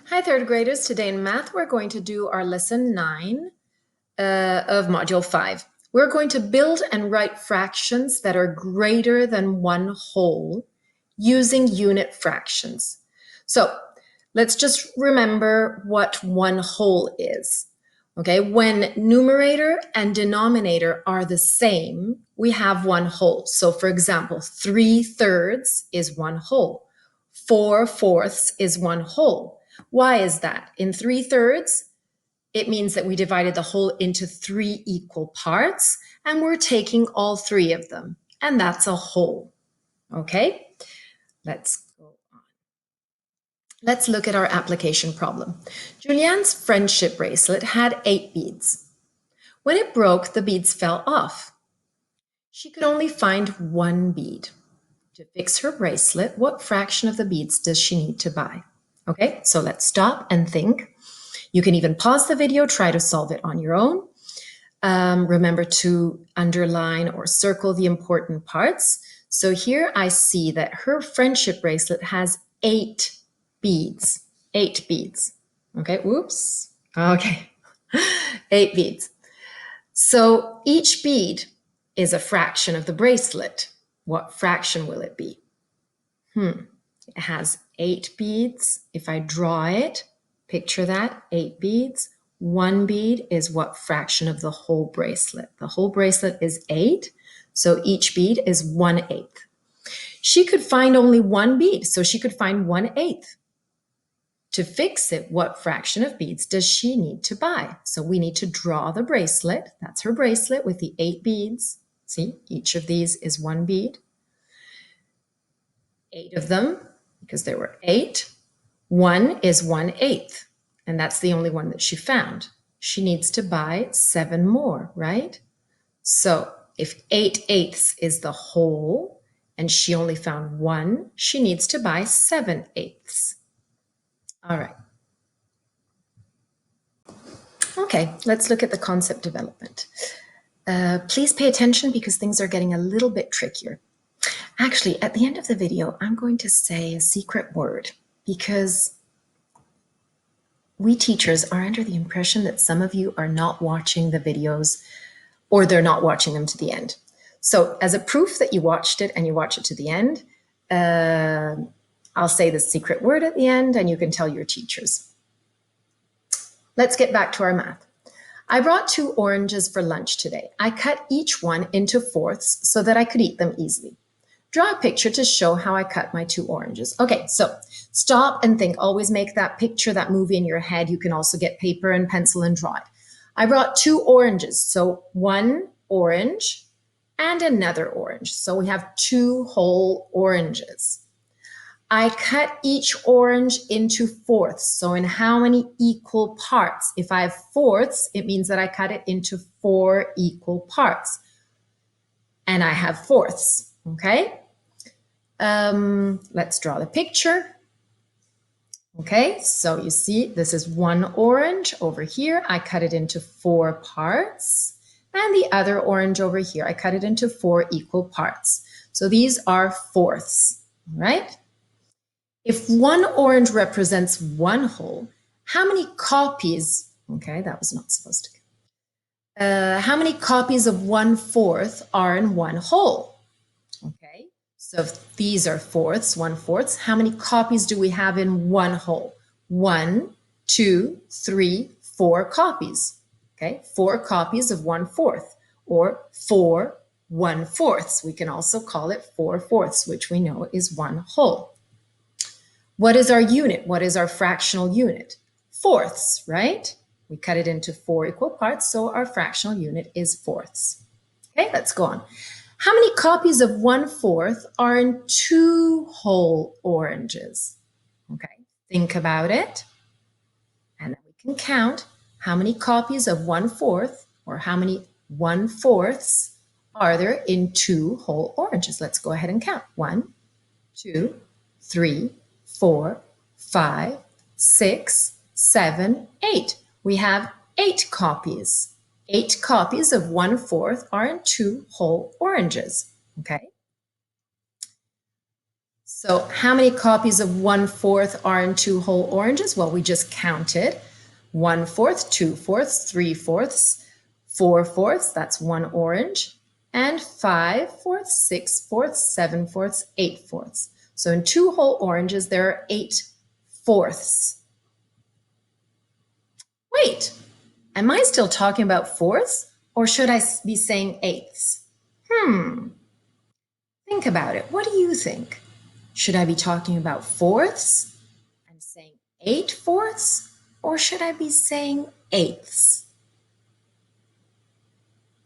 Hi, third graders. Today in math, we're going to do our lesson 9 of module 5. We're going to build and write fractions that are greater than one whole using unit fractions. So let's just remember what one whole is. Okay, when numerator and denominator are the same, we have one whole. So for example, 3/3 is one whole. 4/4 is one whole. Why is that? In 3/3, it means that we divided the whole into 3 equal parts, and we're taking all 3 of them, and that's a whole. Okay, let's go on. Let's look at our application problem. Julianne's friendship bracelet had 8 beads. When it broke, the beads fell off. She could only find 1 bead. To fix her bracelet, what fraction of the beads does she need to buy? Okay, so let's stop and think. You can even pause the video, try to solve it on your own. Remember to underline or circle the important parts. So here I see that her friendship bracelet has 8 beads. 8 beads. Okay, whoops. Okay, 8 beads. So each bead is a fraction of the bracelet. What fraction will it be? It has 8 beads. If I draw it, picture that, 8 beads. 1 bead is what fraction of the whole bracelet? The whole bracelet is 8, so each bead is 1/8. She could find only 1 bead, so she could find 1/8. To fix it, what fraction of beads does she need to buy? So we need to draw the bracelet. That's her bracelet with the 8 beads. See, each of these is 1 bead. 8 of them, because there were 8. 1 is 1/8, and that's the only one that she found. She needs to buy 7 more, right? So if 8/8 is the whole and she only found 1, she needs to buy 7/8. All right. Okay, let's look at the concept development. Please pay attention because things are getting a little bit trickier. Actually, at the end of the video, I'm going to say a secret word because we teachers are under the impression that some of you are not watching the videos or they're not watching them to the end. So as a proof that you watched it and you watch it to the end, I'll say the secret word at the end and you can tell your teachers. Let's get back to our math. I brought 2 oranges for lunch today. I cut each one into fourths so that I could eat them easily. Draw a picture to show how I cut my 2 oranges. Okay, so stop and think. Always make that picture, that movie in your head. You can also get paper and pencil and draw it. I brought 2 oranges, so 1 orange and another orange. So we have 2 whole oranges. I cut each orange into fourths. So in how many equal parts? If I have fourths, it means that I cut it into 4 equal parts. And I have fourths, okay? Let's draw the picture. Okay, so you see this is 1 orange over here. I cut it into 4 parts. And the other orange over here, I cut it into 4 equal parts. So these are fourths, right? If 1 orange represents 1 whole, how many copies, okay, that was not supposed to go. How many copies of 1/4 are in 1 whole? Okay, so if these are fourths, 1/4, how many copies do we have in 1 whole? 1, 2, 3, 4 copies. Okay, 4 copies of 1/4 or 4 1/4. We can also call it 4/4, which we know is 1 whole. What is our unit? What is our fractional unit? Fourths, right? We cut it into 4 equal parts, so our fractional unit is fourths. Okay, let's go on. How many copies of 1/4 are in 2 whole oranges? Okay, think about it. And then we can count how many copies of 1/4 or how many 1/4 are there in 2 whole oranges. Let's go ahead and count. 1, 2, 3, 4, 5, 6, 7, 8. We have 8 copies. 8 copies of 1/4 are in 2 whole oranges, okay? So how many copies of 1/4 are in 2 whole oranges? Well, we just counted. 1/4, 2/4, 3/4, 4/4, that's 1 orange, and 5/4, 6/4, 7/4, 8/4. So in 2 whole oranges, there are 8/4. Wait, am I still talking about fourths, or should I be saying eighths? Think about it. What do you think? Should I be talking about fourths and saying 8/4, or should I be saying eighths?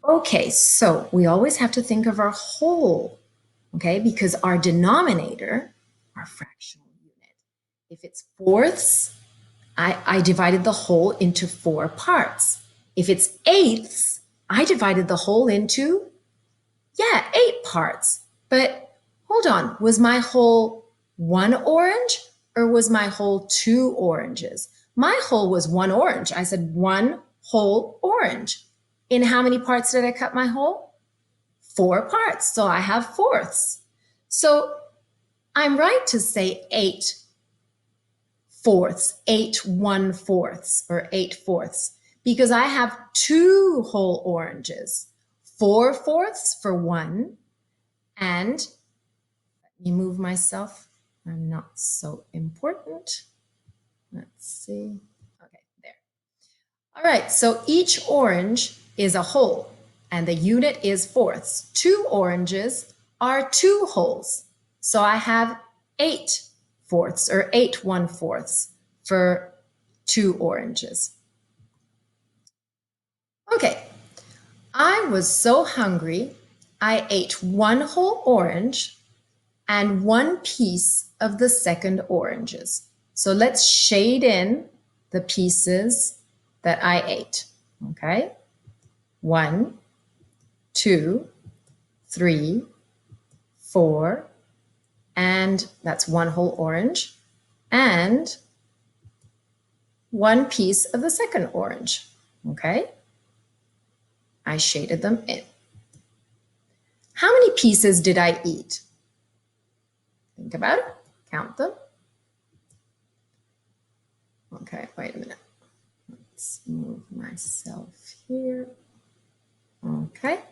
Okay, so we always have to think of our whole, okay, because our denominator, our fractional unit, if it's fourths, I divided the whole into 4 parts. If it's eighths, I divided the whole into, 8 parts. But hold on, was my whole 1 orange or was my whole 2 oranges? My whole was 1 orange. I said 1 whole orange. In how many parts did I cut my whole? 4 parts. So I have fourths. So I'm right to say 8/4, 8/1/4, or 8/4, because I have 2 whole oranges, 4/4 for 1, and let me move myself. I'm not so important. Let's see. Okay, there. All right, so each orange is a whole, and the unit is fourths. 2 oranges are 2 wholes. So I have 8/4, or 8/1/4 for 2 oranges. Okay, I was so hungry, I ate 1 whole orange and 1 piece of the second oranges. So let's shade in the pieces that I ate, okay? 1, 2, 3, 4, and that's 1 whole orange, and 1 piece of the second orange, okay? I shaded them in. How many pieces did I eat? Think about it, count them. Okay, wait a minute. Let's move myself here. Okay,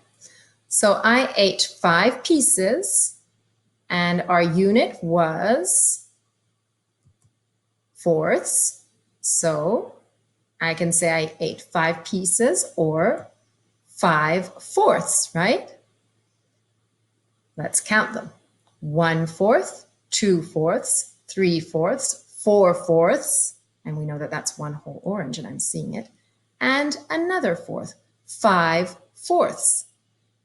so I ate 5 pieces and our unit was fourths. So I can say I ate 5 pieces or 5/4, right? Let's count them. 1/4, 2/4, 3/4, 4/4, and we know that that's 1 whole orange and I'm seeing it, and another fourth, 5/4.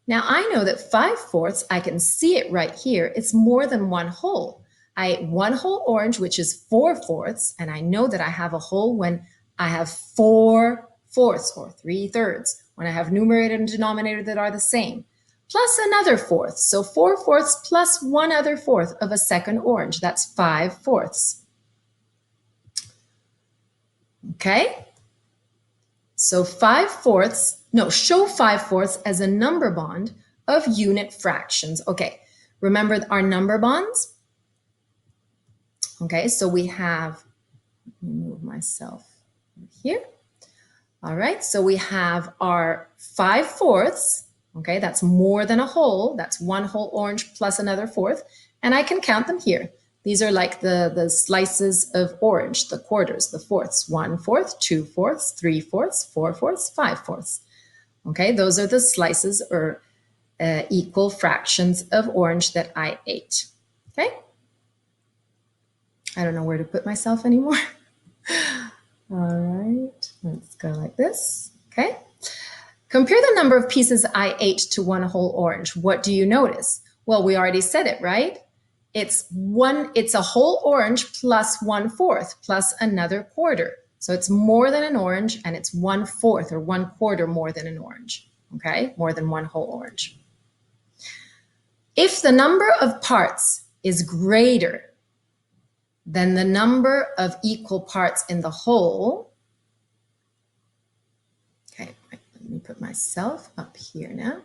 Now I know that 5/4, I can see it right here, it's more than 1 whole. I ate 1 whole orange, which is 4/4, and I know that I have a whole when I have 4/4 or 3/3, when I have numerator and denominator that are the same, plus another fourth. So 4/4 plus 1 other fourth of a second orange, that's 5/4. Okay? So 5/4, show 5/4 as a number bond of unit fractions. Okay, remember our number bonds? Okay, so we have, let me move myself here. All right, so we have our 5/4. Okay, that's more than a whole. That's 1 whole orange plus another fourth. And I can count them here. These are like the slices of orange, the quarters, the fourths. 1/4, 2/4, 3/4, 4/4, 5/4. Okay, those are the slices or equal fractions of orange that I ate. Okay, I don't know where to put myself anymore. All right, let's go like this. Okay. Compare the number of pieces I ate to 1 whole orange. What do you notice? Well, we already said it, right? It's a whole orange plus 1/4 plus another quarter. So it's more than an orange and it's 1/4 or 1/4 more than an orange, okay? More than 1 whole orange. If the number of parts is greater than the number of equal parts in the whole, okay, let me put myself up here now.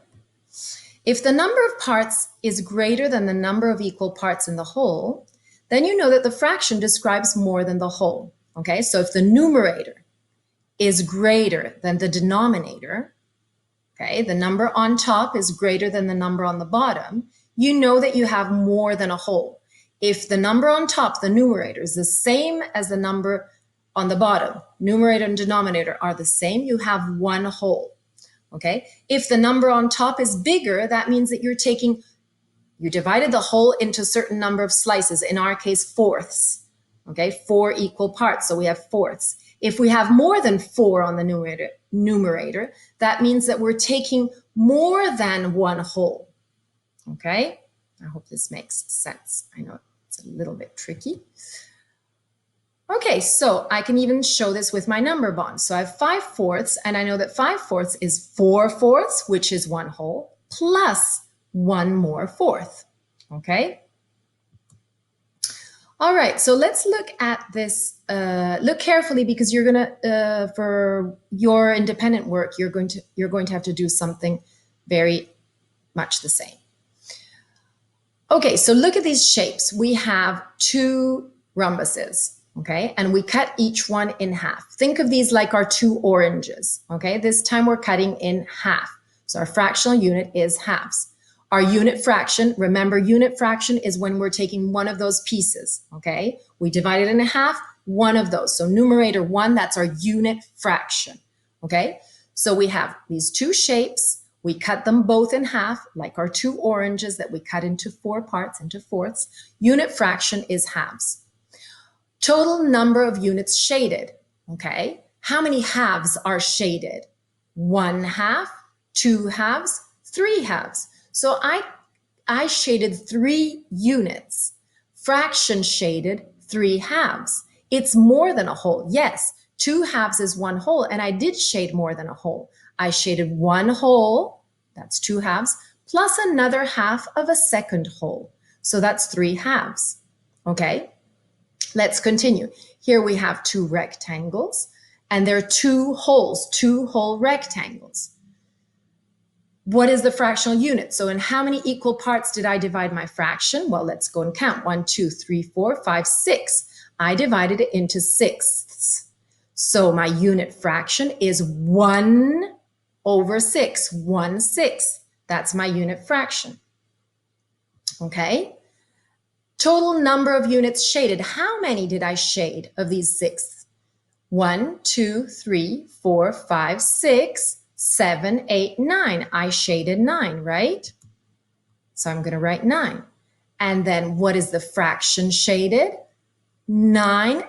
If the number of parts is greater than the number of equal parts in the whole, then you know that the fraction describes more than the whole. Okay, so if the numerator is greater than the denominator, okay, the number on top is greater than the number on the bottom, you know that you have more than a whole. If the number on top, the numerator, is the same as the number on the bottom, numerator and denominator are the same, you have one whole. Okay, if the number on top is bigger, that means that you divided the whole into a certain number of slices, in our case, fourths. Okay, 4 equal parts, so we have fourths. If we have more than 4 on the numerator, that means that we're taking more than one whole. Okay, I hope this makes sense. I know it's a little bit tricky. Okay, so I can even show this with my number bond. So I have 5/4, and I know that 5/4 is 4/4, which is one whole, plus one more fourth. Okay. All right, so let's look at this. Look carefully, because you're gonna, for your independent work, you're going to have to do something very much the same. Okay, so look at these shapes. We have 2 rhombuses, okay, and we cut each one in half. Think of these like our 2 oranges, okay? This time we're cutting in half. So our fractional unit is halves. Our unit fraction, remember, unit fraction is when we're taking one of those pieces, okay? We divide it in half, one of those. So numerator 1, that's our unit fraction, okay? So we have these 2 shapes. We cut them both in half, like our 2 oranges that we cut into 4 parts, into fourths. Unit fraction is halves. Total number of units shaded, okay? How many halves are shaded? 1 half, 2 halves, 3 halves. So I shaded 3 units. Fraction shaded 3 halves. It's more than a whole. Yes, 2 halves is 1 whole, and I did shade more than a whole. I shaded 1 whole, that's 2 halves, plus another half of a second whole. So that's 3 halves, okay? Let's continue. Here we have 2 rectangles, and there are 2 holes, 2 whole rectangles. What is the fractional unit? So in how many equal parts did I divide my fraction? Well, let's go and count. 1, 2, 3, 4, 5, 6. I divided it into sixths. So my unit fraction is 1 over 6, 1/6. That's my unit fraction. Okay. Total number of units shaded. How many did I shade of these sixths? 1, 2, 3, 4, 5, 6, 7, 8, 9. I shaded 9, right? So I'm going to write 9. And then what is the fraction shaded? 9.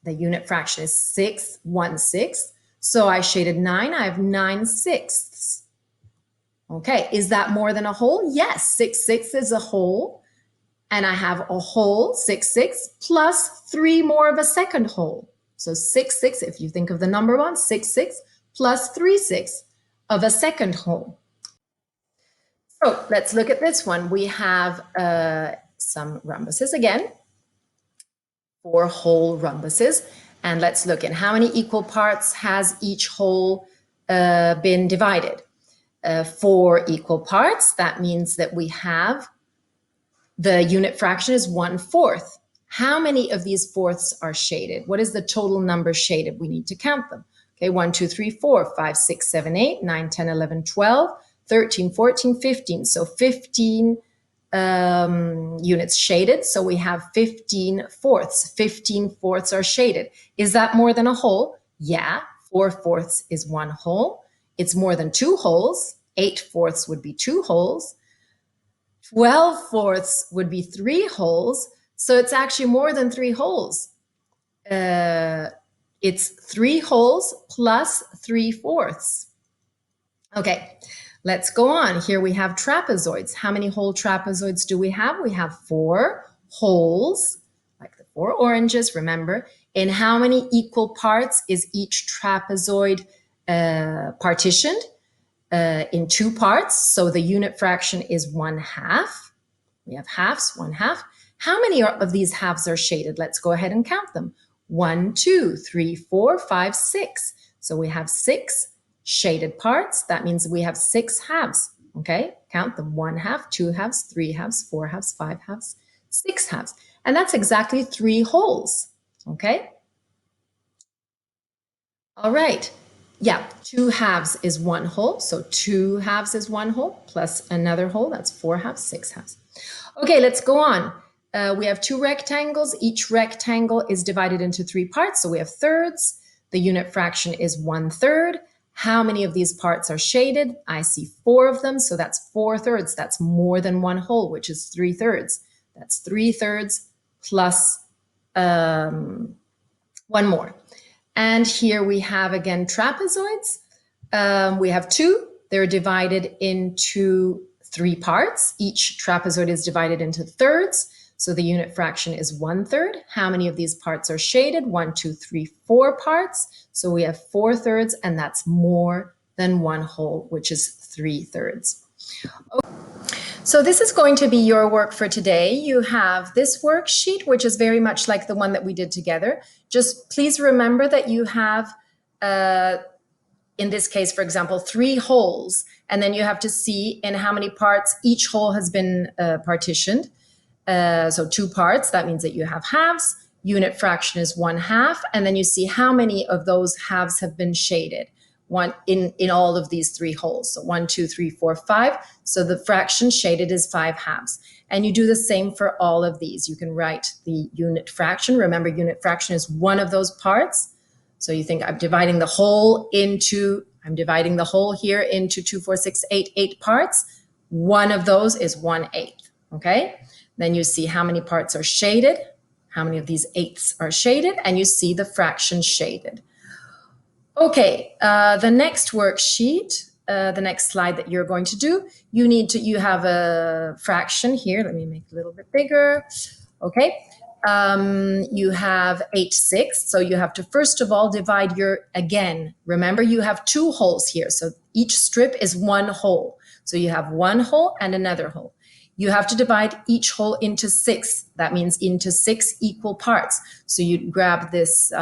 The unit fraction is 6, 1/6. So I shaded 9. I have 9/6. Okay, is that more than a whole? Yes, 6/6 is a whole. And I have a whole, 6/6, plus 3 more of a second whole. So 6/6, if you think of the number one, 6/6 plus 3/6 of a second whole. So let's look at this one. We have some rhombuses again, 4 whole rhombuses. And let's look at how many equal parts has each whole been divided. 4 equal parts. That means that we have the unit fraction is 1/4. How many of these fourths are shaded? What is the total number shaded? We need to count them. Okay, 1, 2, 3, 4, 5, 6, 7, 8, 9, 10, 11, 12, 13, 14, 15. So 15 units shaded. So we have 15 fourths. 15 fourths are shaded. Is that more than a whole? Yeah, 4 fourths is 1 whole. It's more than 2 wholes. 8 fourths would be 2 wholes. 12 fourths would be 3 wholes. So it's actually more than 3 wholes. It's 3 wholes plus 3 fourths. Okay, let's go on. Here we have trapezoids. How many whole trapezoids do we have? We have 4 wholes, like the 4 oranges, remember. In how many equal parts is each trapezoid partitioned? In 2 parts. So the unit fraction is 1/2. We have halves, 1/2. How many of these halves are shaded? Let's go ahead and count them. 1, 2, 3, 4, 5, 6. So we have 6 shaded parts. That means we have 6 halves. Okay, count them. 1/2, 2 halves, 3 halves, 4 halves, 5 halves, 6 halves. And that's exactly 3 wholes, okay? All right. Yeah, 2 halves is 1 whole. So 2 halves is 1 whole plus another whole. That's 4 halves, 6 halves. Okay, let's go on. We have 2 rectangles. Each rectangle is divided into 3 parts. So we have thirds. The unit fraction is 1/3. How many of these parts are shaded? I see 4 of them. So that's 4/3. That's more than 1 whole, which is 3/3. That's 3/3 plus 1 more. And here we have, again, trapezoids. We have 2. They're divided into 3 parts. Each trapezoid is divided into thirds. So the unit fraction is 1/3. How many of these parts are shaded? 1, 2, 3, 4 parts. So we have 4/3, and that's more than 1 whole, which is 3/3. So this is going to be your work for today. You have this worksheet, which is very much like the one that we did together. Just please remember that you have, in this case, for example, 3 wholes, and then you have to see in how many parts each whole has been partitioned. So 2 parts, that means that you have halves. Unit fraction is 1/2, and then you see how many of those halves have been shaded. One in all of these 3 wholes. So 1, 2, 3, 4, 5. So the fraction shaded is 5 halves. And you do the same for all of these. You can write the unit fraction. Remember, unit fraction is one of those parts. So you think I'm dividing the whole here into 2, 4, 6, 8 parts. One of those is 1/8, okay? Then you see how many parts are shaded, how many of these eighths are shaded, and you see the fraction shaded. Okay, the next worksheet, the next slide that you're going to do, you have a fraction here. Let me make it a little bit bigger. Okay, you have 8/6. So you have to, first of all, divide remember you have 2 wholes here. So each strip is 1 whole. So you have 1 whole and another whole. You have to divide each whole into 6. That means into 6 equal parts. So you grab this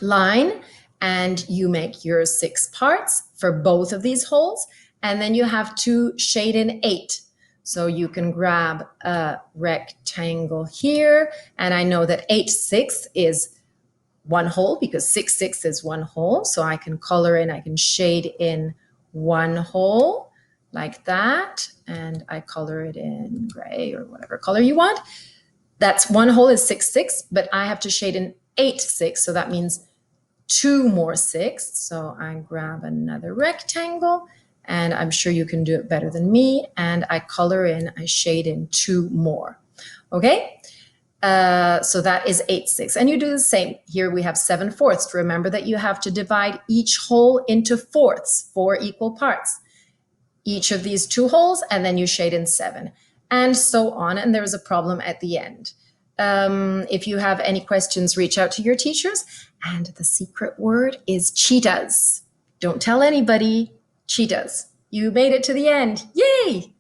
line and you make your 6 parts for both of these holes. And then you have to shade in 8. So you can grab a rectangle here. And I know that 8/6 is 1 whole because 6/6 is 1 whole. So I can color in, I can shade in 1 whole like that. And I color it in gray or whatever color you want. That's 1 whole is 6/6, but I have to shade in 8/6. So that means 2 more 6. So I grab another rectangle, and I'm sure you can do it better than me. And I shade in 2 more. Okay? So that is 8/6. And you do the same. Here we have 7/4. Remember that you have to divide each whole into fourths, 4 equal parts. Each of these 2 wholes, and then you shade in 7. And so on. And there is a problem at the end. If you have any questions, reach out to your teachers. And the secret word is cheetahs. Don't tell anybody. Cheetahs. You made it to the end. Yay!